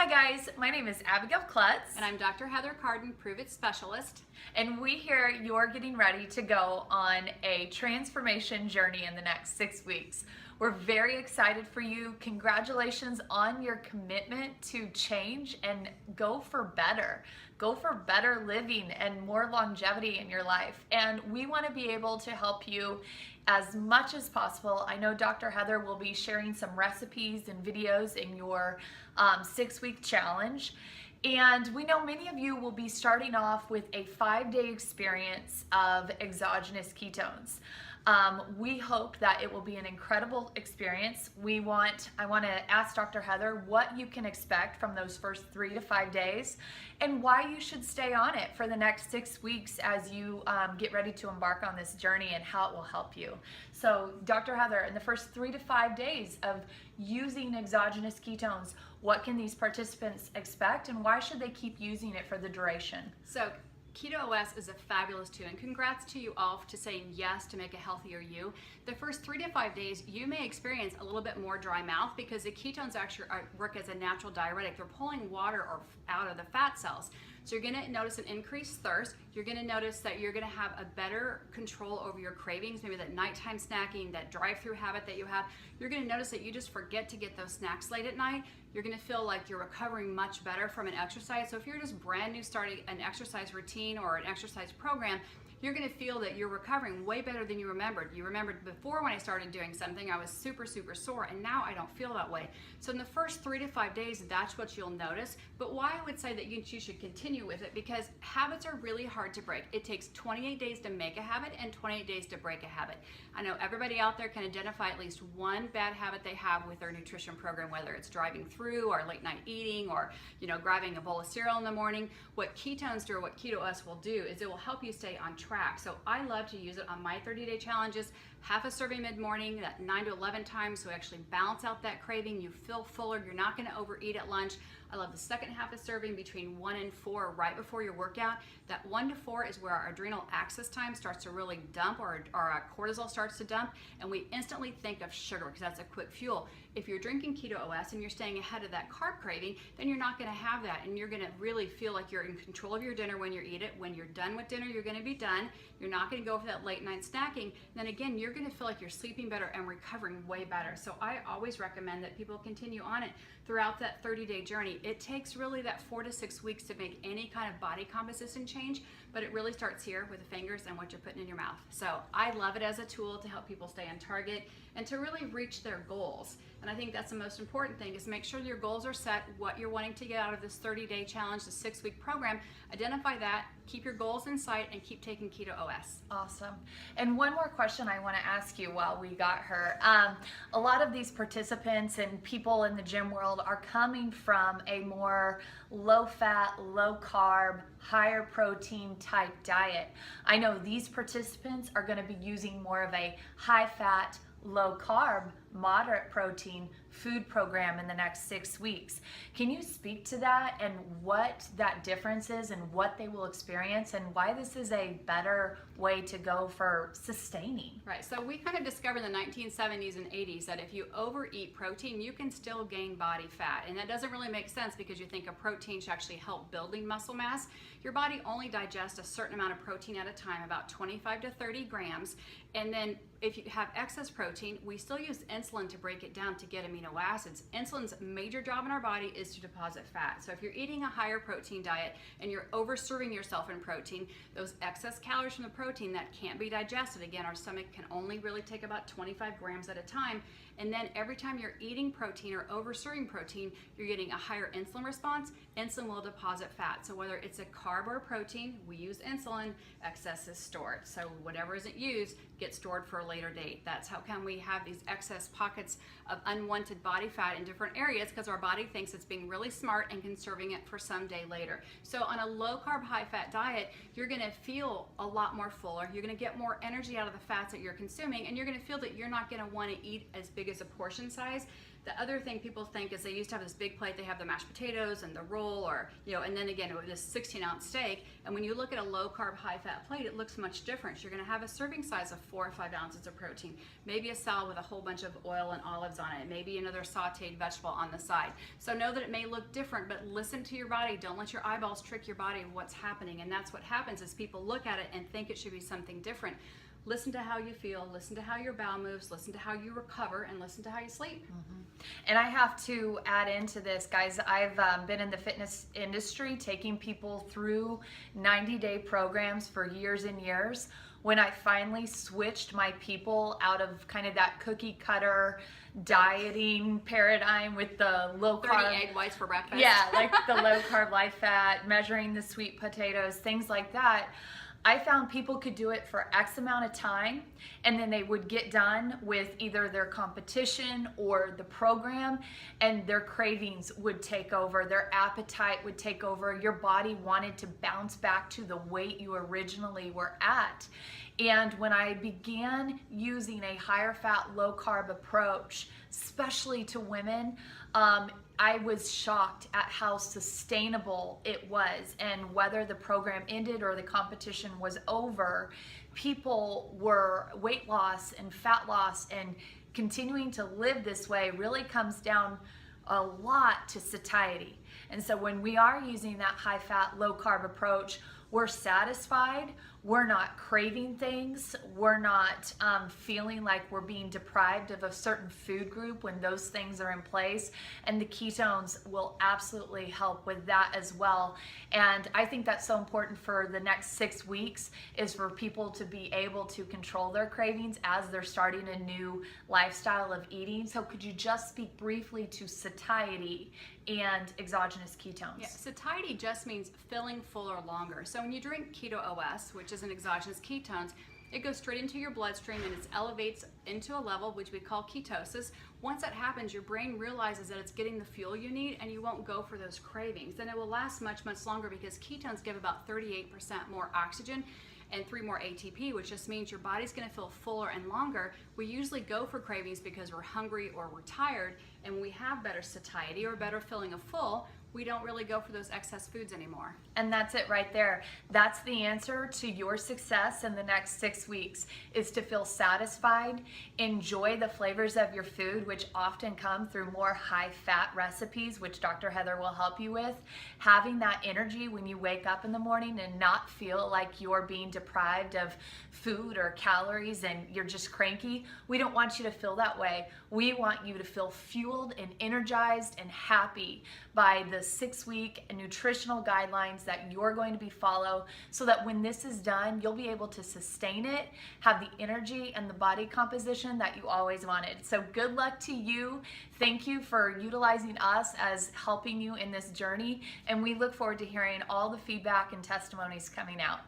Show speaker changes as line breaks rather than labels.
Hi guys, my name is Abigail Klutz.
And I'm Dr. Heather Carden, Prove It Specialist.
And we here, you're getting ready to go on a transformation journey in the next 6 weeks. We're very excited for you. Congratulations on your commitment to change and go for better. Go for better living and more longevity in your life. And we want to be able to help you as much as possible. I know Dr. Heather will be sharing some recipes and videos in your 6-week challenge. And we know many of you will be starting off with a 5-day experience of exogenous ketones. We hope that it will be an incredible experience. I want to ask Dr. Heather what you can expect from those first 3 to 5 days and why you should stay on it for the next 6 weeks as you get ready to embark on this journey and how it will help you. So Dr. Heather, in the first 3 to 5 days of using exogenous ketones, what can these participants expect and why should they keep using it for the duration?
So Keto OS is a fabulous tool, and congrats to you all to saying yes to make a healthier you. The first 3 to 5 days, you may experience a little bit more dry mouth because the ketones actually work as a natural diuretic. They're pulling water out of the fat cells. So you're going to notice an increased thirst. You're going to notice that you're going to have a better control over your cravings, maybe that nighttime snacking, that drive-through habit that you have. You're going to notice that you just forget to get those snacks late at night. You're going to feel like you're recovering much better from an exercise. So if you're just brand new starting an exercise routine or an exercise program, you're going to feel that you're recovering way better than you remembered. You remembered before when I started doing something, I was super sore, and now I don't feel that way. So in the first 3 to 5 days, that's what you'll notice. But why I would say that you should continue with it, because habits are really hard to break. It takes 28 days to make a habit and 28 days to break a habit. I know everybody out there can identify at least one bad habit they have with their nutrition program, whether it's driving through or late night eating or grabbing a bowl of cereal in the morning. What ketones do, or what Keto OS will do, is it will help you stay on track. So I love to use it on my 30-day challenges. Half a serving mid-morning, that 9 to 11 times, so actually balance out that craving. You feel fuller, you're not going to overeat at lunch. I love the second half of serving between 1 and 4 right before your workout. That 1 to 4 is where our adrenal axis time starts to really dump, or our cortisol starts to dump, and we instantly think of sugar because that's a quick fuel. If you're drinking Keto OS and you're staying ahead of that carb craving, then you're not going to have that, and you're going to really feel like you're in control of your dinner when you eat it. When you're done with dinner, you're going to be done. You're not going to go for that late night snacking. And then again, you're going to feel like you're sleeping better and recovering way better. So I always recommend that people continue on it throughout that 30-day journey. It takes really that 4 to 6 weeks to make any kind of body composition change, but it really starts here with the fingers and what you're putting in your mouth. So I love it as a tool to help people stay on target and to really reach their goals. And I think that's the most important thing, is make sure your goals are set, what you're wanting to get out of this 30-day challenge, the 6-week program. Identify that, keep your goals in sight, and keep taking Keto OS.
Awesome. And one more question I want to ask you while we got her. A lot of these participants and people in the gym world are coming from a more low-fat, low-carb, higher protein type diet. I know these participants are going to be using more of a high-fat, low-carb, moderate protein food program in the next 6 weeks. Can you speak to that and what that difference is and what they will experience and why this is a better way to go for sustaining?
Right, so we kind of discovered in the 1970s and 80s that if you overeat protein, you can still gain body fat. And that doesn't really make sense because you think a protein should actually help building muscle mass. Your body only digests a certain amount of protein at a time, about 25 to 30 grams. And then if you have excess protein, we still use insulin to break it down to get amino acids. Insulin's major job in our body is to deposit fat. So if you're eating a higher protein diet and you're overserving yourself in protein, those excess calories from the protein that can't be digested, again, our stomach can only really take about 25 grams at a time. And then every time you're eating protein or overserving protein, you're getting a higher insulin response. Insulin will deposit fat. So whether it's a carb or a protein, we use insulin, excess is stored. So whatever isn't used gets stored for a later date. That's how come we have these excess pockets of unwanted body fat in different areas, because our body thinks it's being really smart and conserving it for some day later. So on a low carb, high fat diet, you're gonna feel a lot more fuller. You're gonna get more energy out of the fats that you're consuming, and you're gonna feel that you're not gonna wanna eat as big as a portion size. The other thing people think is they used to have this big plate, they have the mashed potatoes and the roll, or, and then again, with this 16-ounce steak. And when you look at a low carb, high fat plate, it looks much different. You're gonna have a serving size of 4 or 5 ounces of protein, maybe a salad with a whole bunch of oil and olives on it, maybe another sauteed vegetable on the side. So know that it may look different, but listen to your body. Don't let your eyeballs trick your body of what's happening. And that's what happens is people look at it and think it should be something different. Listen to how you feel, listen to how your bowel moves, listen to how you recover, and listen to how you sleep.
And I have to add into this, guys, I've been in the fitness industry taking people through 90-day programs for years and years. When I finally switched my people out of kind of that cookie cutter dieting paradigm with the low
30
carb
egg whites for breakfast.
Yeah, like the low carb, high fat, measuring the sweet potatoes, things like that. I found people could do it for X amount of time, and then they would get done with either their competition or the program, and their cravings would take over, their appetite would take over, your body wanted to bounce back to the weight you originally were at. And when I began using a higher fat, low carb approach, especially to women, I was shocked at how sustainable it was, and whether the program ended or the competition was over, people were weight loss and fat loss, and continuing to live this way really comes down a lot to satiety. And so when we are using that high fat, low carb approach, we're satisfied, we're not craving things, we're not feeling like we're being deprived of a certain food group when those things are in place, and the ketones will absolutely help with that as well. And I think that's so important for the next 6 weeks, is for people to be able to control their cravings as they're starting a new lifestyle of eating. So could you just speak briefly to satiety and exogenous ketones?
Yeah, satiety just means filling fuller longer. So when you drink Keto OS, which is an exogenous ketones, it goes straight into your bloodstream and it elevates into a level which we call ketosis. Once that happens, your brain realizes that it's getting the fuel you need, and you won't go for those cravings. Then it will last much, much longer, because ketones give about 38% more oxygen and 3 more ATP, which just means your body's gonna feel fuller and longer. We usually go for cravings because we're hungry or we're tired, and when we have better satiety or better filling of full, we don't really go for those excess foods anymore.
And that's it right there. That's the answer to your success in the next 6 weeks, is to feel satisfied, enjoy the flavors of your food, which often come through more high-fat recipes, which Dr. Heather will help you with, having that energy when you wake up in the morning and not feel like you're being deprived of food or calories and you're just cranky. We don't want you to feel that way. We want you to feel fueled and energized and happy by the 6-week nutritional guidelines that you're going to be follow, so that when this is done, you'll be able to sustain it, have the energy and the body composition that you always wanted. So good luck to you. Thank you for utilizing us as helping you in this journey, and we look forward to hearing all the feedback and testimonies coming out.